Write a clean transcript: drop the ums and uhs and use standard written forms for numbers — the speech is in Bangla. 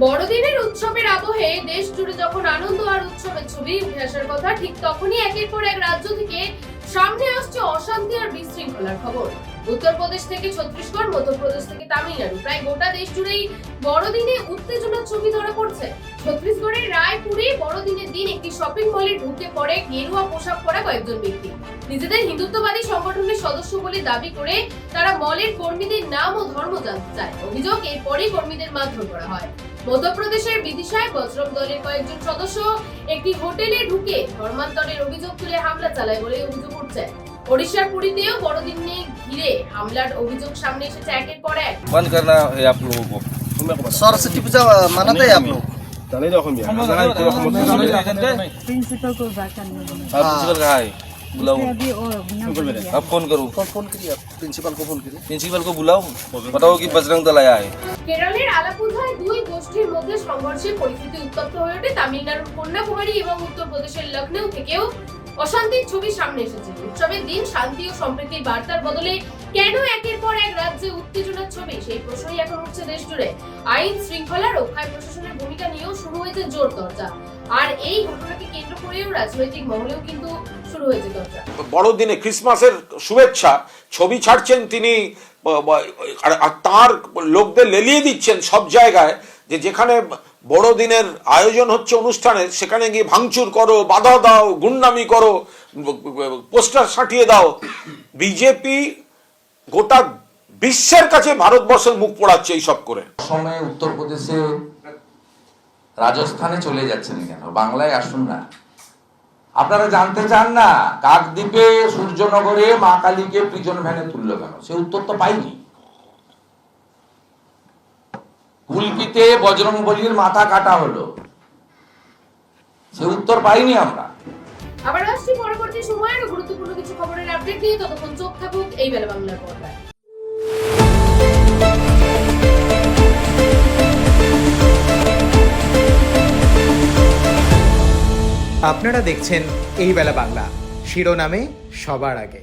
বড়দিনের উৎসবের আবহে দেশ জুড়ে যখন আনন্দ আর উৎসবের ছবি উঠে আসার কথা, ঠিক তখনই একের পর এক রাজ্য থেকে সামনে আসছে অশান্তি আর বিশৃঙ্খলার খবর। উত্তরপ্রদেশ থেকে ছত্তিশগড়, মধ্যপ্রদেশ থেকে তামিলনাড়ু, প্রায় গোটা দেশ জুড়েই বড়দিনে উত্তেজনার ছবি ধরা পড়ছে। ছত্তিশগড়ের রায়পুরে বড়দিনের দিন একটি শপিং মলে ঢুকে পড়ে গেরুয়া পোশাক পরা কয়েকজন ব্যক্তি। নিজেদের হিন্দুত্ববাদী সংগঠনের সদস্য বলে দাবি করে তারা মলের কর্মীদের নাম ও ধর্ম জানতে চায়। অভিযোগ, এরপরই কর্মীদের মারধর করা হয়। মধ্যপ্রদেশের বিদিশায় বজরং দলের কয়েকজন সদস্য একটি হোটেলে ঢুকে ধর্মান্তরের অভিযোগ তুলে হামলা চালায় বলে অভিযোগ উঠছে। ওড়িশার পুরীতেও বড়দিনে ঘিরে হামলার অভিযোগ সামনে এসেছে একের পর এক। बंद करना है आप लोगों को। सरस्वती पूजा मनाते हैं आप लोग? प्रिंसिपल को बात करने आप प्रिंसिपल कहाँ है? बुलाओ। अभी और बिना बोल गया। अब फोन करूँ? फोन करिए आप प्रिंसिपल को फोन करिए। प्रिंसिपल को बुलाओ, बताओ कि बजरंग दल आया है। কেরলের আলাপুঝায় দুই গোষ্ঠীর মধ্যে সংঘর্ষে পরিস্থিতি উত্তপ্ত হয়ে ওঠে। তামিলনাড়ুর কন্যাকুমারী এবং উত্তরপ্রদেশের লখনৌ থেকেও অশান্তির ছবি সামনে এসেছে। উৎসবের দিন শান্তি ও সম্প্রীতির বার্তার বদলে কেন একের পর এক রাজ্যে উত্তেজনার ছবি, সেই প্রশ্নই এখন উঠছে দেশ জুড়ে। আইন শৃঙ্খলা রক্ষায় প্রশাসনের ভূমিকা নিয়েও শুরু হয়েছে জোর চর্চা। আর এই ঘটনাকে কেন্দ্র করেও রাজনৈতিক মহলেও কিন্তু শুরু হয়েছে চর্চা। বড়দিনে ক্রিসমাসের শুভেচ্ছা ছবি ছাড়ছেন তিনি, আর তার লোকদের লেলিয়ে দিচ্ছেন সব জায়গায়, যে যেখানে বড়দিনের আয়োজন হচ্ছে অনুষ্ঠানে সেখানে গিয়ে ভাঙচুর করো, বাধা দাও, গুন্ডামি করো, পোস্টার সাঁটিয়ে দাও। বিজেপি গোটা বিশ্বের কাছে ভারতবর্ষের মুখ পোড়াচ্ছে এইসব করে। সময়ে উত্তরপ্রদেশে, রাজস্থানে চলে যাচ্ছেন কেন? বাংলায় আসুন না। আপনারা জানতে চান না কাকদ্বীপে সূর্যনগরে মা কালীকে প্রিজন ভ্যানে তুললো কেন? সে উত্তর তো পাইনি। কুলপিতে বজরংবলীর মাথা কাটা হলো, সে উত্তর পাইনি আমরা। আবার আসছি পরবর্তী সময়ের গুরুত্বপূর্ণ কিছু খবরের আপডেট নিয়ে। ততক্ষণ চোখ থাকুক এই বেলা বাংলার পর্দায়। আপনারা দেখছেন এই বেলা বাংলা, শিরোনামে সবার আগে।